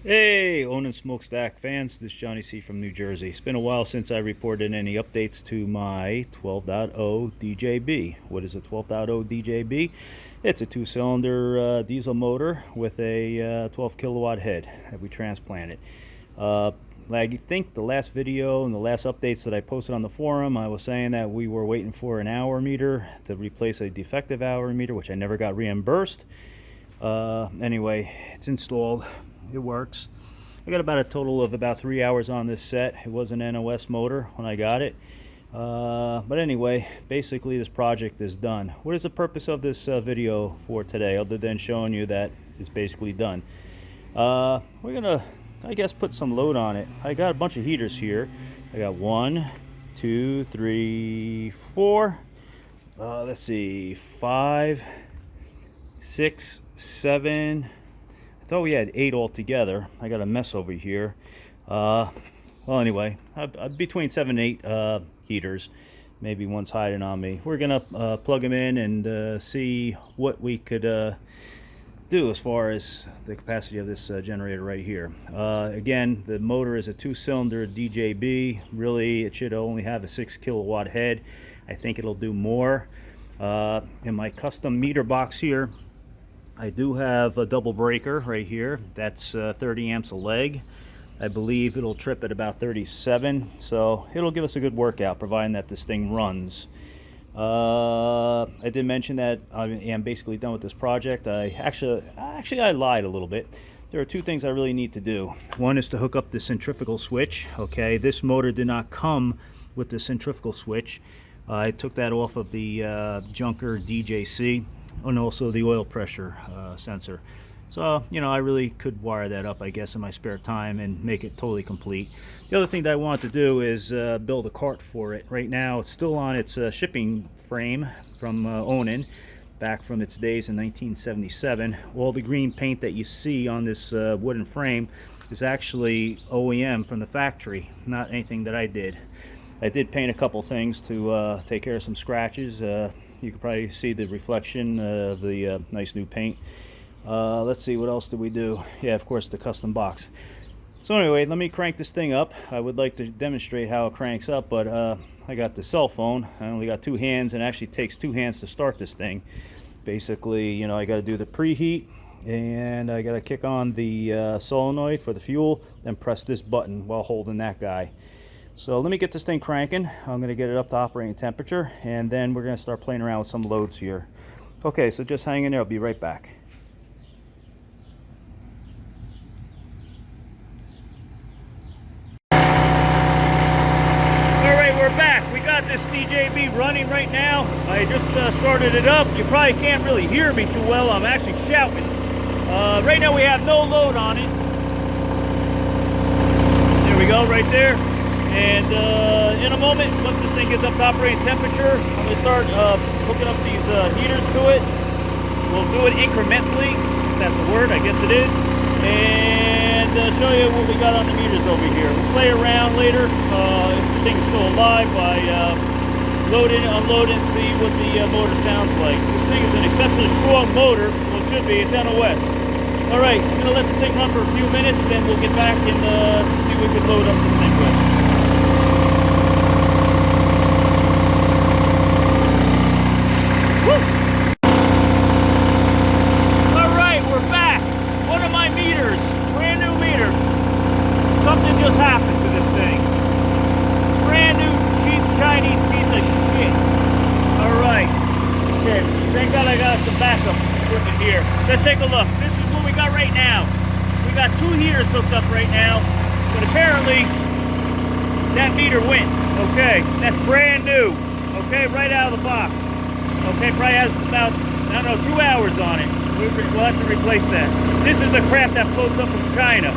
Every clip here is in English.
Hey, Onan Smokestack fans, this is Johnny C from New Jersey. It's been a while since I reported any updates to my 12.0 DJB. What is a 12.0 DJB? It's a two-cylinder diesel motor with a 12 kilowatt head that we transplanted. I think the last video and the last updates that I posted on the forum, I was saying that we were waiting for an hour meter to replace a defective hour meter, which I never got reimbursed. Anyway, it's installed. It works. I got about a total of about 3 hours on this set. It was an NOS motor when I got it. But anyway, basically this project is done. What is the purpose of this video for today, other than showing you that it's basically done? We're gonna, I guess, put some load on it. I got a bunch of heaters here. I got 1, 2, 3, 4. Let's see, 5, 6, 7. I thought we had 8 altogether. I got a mess over here. Well, anyway, between 7 and 8 heaters. Maybe one's hiding on me. We're gonna plug them in and see what we could do as far as the capacity of this generator right here. Again, the motor is a 2-cylinder DJB. Really, it should only have a 6 kilowatt head. I think it'll do more. In my custom meter box here, I do have a double breaker right here. That's 30 amps a leg. I believe it'll trip at about 37, so it'll give us a good workout, providing that this thing runs. I did mention that I am basically done with this project. I lied a little bit. There are 2 things I really need to do. One is to hook up the centrifugal switch. Okay, this motor did not come with the centrifugal switch. I took that off of the Junker DJC, and also the oil pressure sensor. So, you know, I really could wire that up, I guess, in my spare time and make it totally complete. The other thing that I want to do is build a cart for it. Right now, it's still on its shipping frame from Onan, back from its days in 1977. All the green paint that you see on this wooden frame is actually OEM from the factory, not anything that I did. I did paint a couple things to take care of some scratches. You can probably see the reflection of the nice new paint. Let's see, what else did we do? Yeah, of course, the custom box. So anyway, let me crank this thing up. I would like to demonstrate how it cranks up, but I got the cell phone. I only got 2 hands, and it actually takes 2 hands to start this thing. Basically, you know, I got to do the preheat, and I got to kick on the solenoid for the fuel, then press this button while holding that guy. So let me get this thing cranking. I'm going to get it up to operating temperature, and then we're going to start playing around with some loads here. Okay, so just hang in there. I'll be right back. Alright, we're back. We got this DJB running right now. I just started it up. You probably can't really hear me too well. I'm actually shouting. Right now we have no load on it. There we go, right there. And in a moment, once this thing gets up to operating temperature, I'm going to start hooking up these heaters to it. We'll do it incrementally, if that's a word, I guess it is. And show you what we got on the meters over here. We'll play around later, if the thing's still alive, by loading it, unloading, and see what the motor sounds like. This thing is an exceptionally strong motor. Well, it should be. It's NOS. Alright, I'm going to let this thing run for a few minutes, then we'll get back and see what we can load up the thing with. Something just happened to this thing. Brand new, cheap Chinese piece of shit. Alright. Okay, thank God I got some backup equipment here. Let's take a look. This is what we got right now. We got 2 heaters hooked up right now, but apparently that meter went. Okay, that's brand new. Okay, right out of the box. Okay, probably has about, I don't know, 2 hours on it. We'll have to replace that. This is the crap that floats up from China.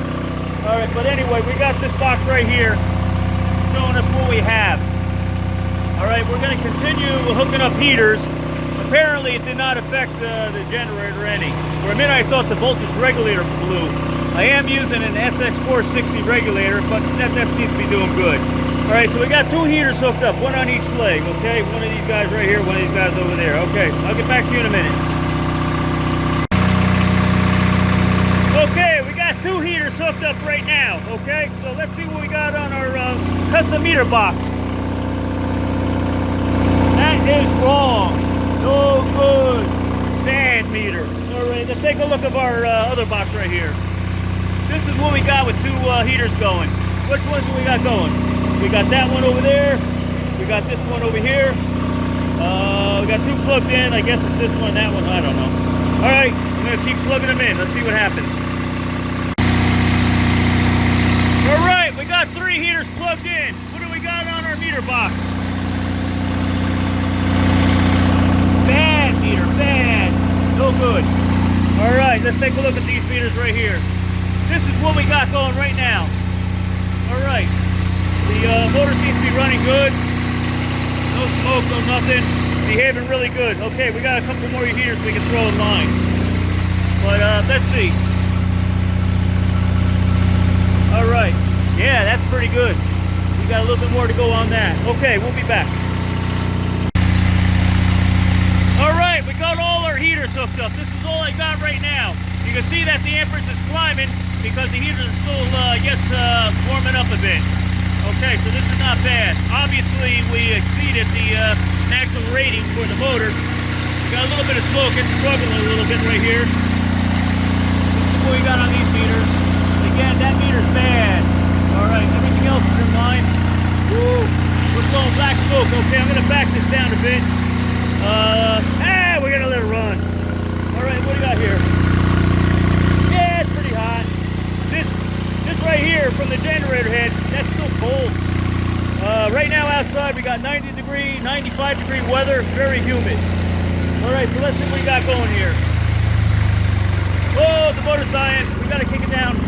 Alright, but anyway, we got this box right here showing us what we have. Alright, we're going to continue hooking up heaters. Apparently it did not affect the generator any. For a minute I thought the voltage regulator blew. I am using an SX460 regulator, but that seems to be doing good. Alright, so we got 2 heaters hooked up, 1 on each leg, okay? One of these guys right here, one of these guys over there. Okay, I'll get back to you in a minute. Okay, we got 2 heaters meters hooked up right now, okay? So let's see what we got on our custom meter box. That is wrong. No good. Bad meter. All right, let's take a look of our other box right here. This is what we got with two heaters going. Which ones do we got going? We got that one over there. We got this one over here. We got two plugged in. I guess it's this one and that one. I don't know. All right, I'm going to keep plugging them in. Let's see what happens. All right, we got 3 heaters plugged in. What do we got on our meter box? Bad meter, bad. No good. All right, let's take a look at these meters right here. This is what we got going right now. All right, the motor seems to be running good. No smoke, no nothing. Behaving really good. Okay, we got a couple more heaters we can throw in line. But let's see. All right, yeah, that's pretty good. We got a little bit more to go on that. Okay, we'll be back. All right, we got all our heaters hooked up. This is all I got right now. You can see that the amperage is climbing because the heaters are still warming up a bit. Okay, so this is not bad. Obviously, we exceeded the maximum rating for the motor. We got a little bit of smoke. It's struggling a little bit right here. This is what we got on these meters. Again, that meter's bad. All right, everything else is in line. Woo! We're blowing black smoke. Okay, I'm going to back this down a bit. We're going to let it run. All right, what do we got here? Yeah, it's pretty hot. This right here from the generator head, that's still cold. Right now outside we got 90 degree, 95 degree weather, very humid. All right, so let's see what we got going here. Whoa, the motor's dying. We got to kick it down.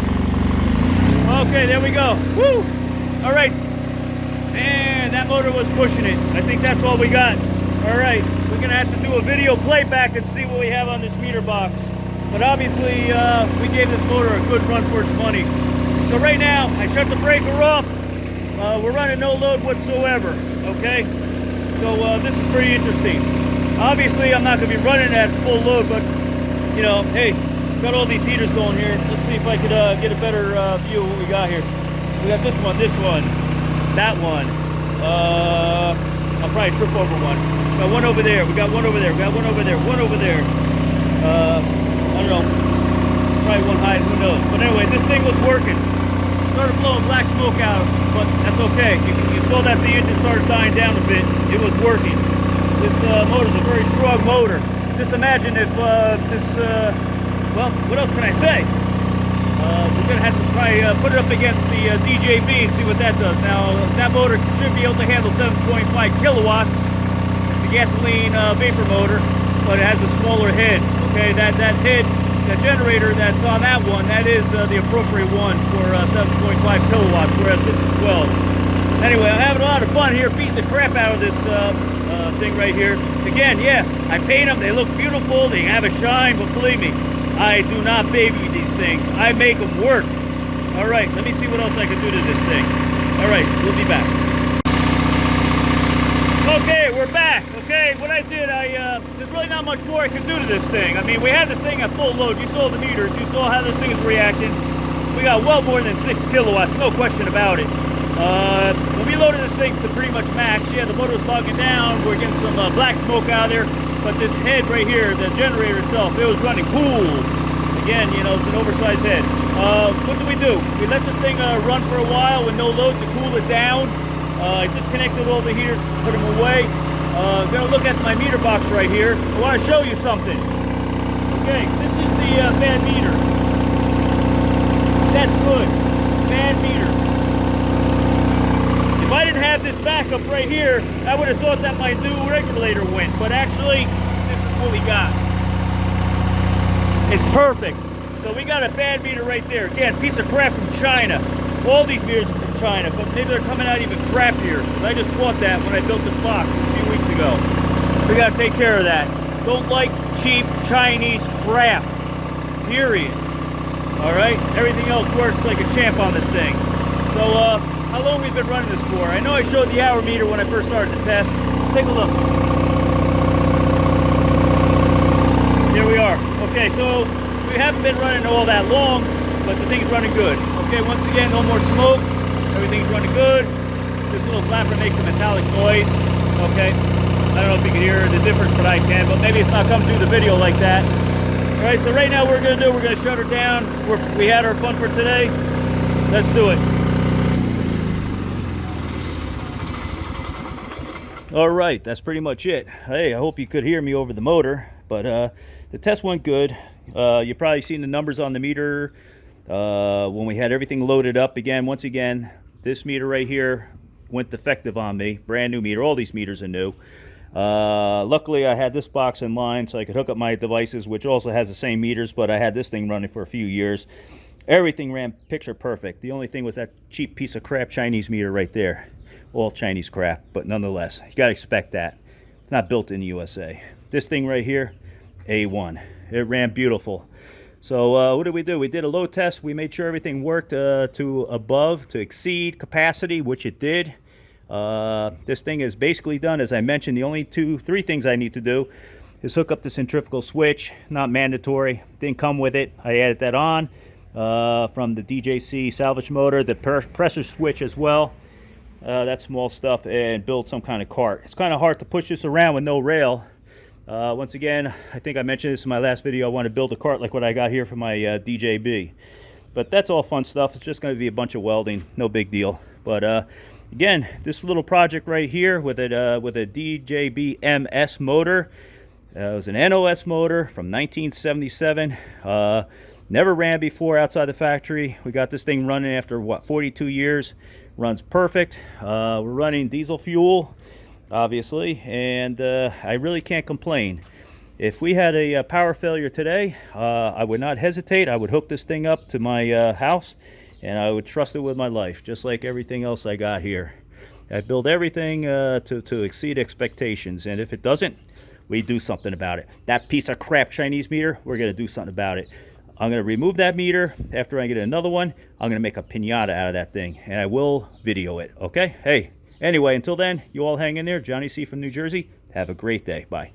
Okay, there we go. Woo! All right. Man, that motor was pushing it. I think that's all we got. All right, we're going to have to do a video playback and see what we have on this meter box. But obviously, we gave this motor a good run for its money. So right now, I shut the breaker off. We're running no load whatsoever, okay? So this is pretty interesting. Obviously, I'm not going to be running at full load, but, you know, hey, got all these heaters going here. Let's see if I could get a better view of what we got here. We got this one, that one. I'll probably trip over one. We got one over there, we got one over there, we got one over there, one over there. I don't know, probably one high, who knows. But anyway, this thing was working. Started blowing black smoke out, but that's okay. You saw that the engine started dying down a bit. It was working. This motor is a very strong motor. Just imagine if well, what else can I say? We're going to have to try put it up against the DJB and see what that does. Now, that motor should be able to handle 7.5 kilowatts. It's a gasoline vapor motor, but it has a smaller head. Okay, that head, that generator that's on that one, that is the appropriate one for 7.5 kilowatts, whereas this is 12. Anyway, I'm having a lot of fun here beating the crap out of this thing right here. Again, yeah, I paint them, they look beautiful, they have a shine, but believe me, I do not baby these things. I make them work. All right, let me see what else I can do to this thing. All right, we'll be back. Okay, we're back. Okay, what I did, there's really not much more I can do to this thing. I mean, we had this thing at full load. You saw the meters. You saw how this thing is reacting. We got well more than 6 kilowatts, no question about it. When we loaded this thing to pretty much max, yeah, the motor was bogging down. We're getting some black smoke out of there. But this head right here, the generator itself, it was running cool. Again, you know, it's an oversized head. What do? We let this thing run for a while with no load to cool it down. I disconnected all the heaters, put them away. I'm going to look at my meter box right here. I want to show you something. Okay, this is the bad meter. That's good. Bad meter. If I didn't have this backup right here, I would have thought that my new regulator went. But actually, this is what we got. It's perfect. So we got a bad meter right there. Again, piece of crap from China. All these meters are from China, but maybe they're coming out even crappier. I just bought that when I built this box a few weeks ago. We got to take care of that. Don't like cheap Chinese crap. Period. All right? Everything else works like a champ on this thing. So, how long we've been running this for? I know I showed the hour meter when I first started the test. Take a look. Here we are. Okay, so we haven't been running all that long. but the thing's running good. Okay, once again, no more smoke. Everything's running good. This little flapper makes a metallic noise. Okay, I don't know if you can hear the difference, but I can, but maybe it's not coming through the video like that. All right, so right now what we're gonna do, we're gonna shut her down. We had our fun for today. Let's do it. All right, that's pretty much it. Hey, I hope you could hear me over the motor, but the test went good. You probably seen the numbers on the meter when we had everything loaded up. Again, once again, this meter right here went defective on me. Brand new meter. All these meters are new. Luckily, I had this box in line so I could hook up my devices, which also has the same meters, but I had this thing running for a few years. Everything ran picture perfect. The only thing was that cheap piece of crap Chinese meter right there. All Chinese crap, but nonetheless, you gotta expect that. It's not built in the USA. This thing right here, A1. It ran beautiful. So what did we do? We did a load test. We made sure everything worked to exceed capacity, which it did. This thing is basically done. As I mentioned, the only three things I need to do is hook up the centrifugal switch. Not mandatory. Didn't come with it. I added that on from the DJC salvage motor. The pressure switch as well. That small stuff, and build some kind of cart. It's kind of hard to push this around with no rail. Once again, I think I mentioned this in my last video. I want to build a cart like what I got here for my DJB. But that's all fun stuff. It's just going to be a bunch of welding. No big deal. But again, this little project right here with a DJB-MS motor. It was an NOS motor from 1977. Never ran before outside the factory. We got this thing running after, what, 42 years. Runs perfect. We're running diesel fuel, obviously, and I really can't complain. If we had a power failure today, I would not hesitate. I would hook this thing up to my house, and I would trust it with my life, just like everything else I got here. I build everything to exceed expectations, and if it doesn't, we do something about it. That piece of crap Chinese meter, we're going to do something about it. I'm going to remove that meter. After I get another one, I'm going to make a piñata out of that thing, and I will video it, okay? Hey, anyway, until then, you all hang in there. Johnny C from New Jersey. Have a great day. Bye.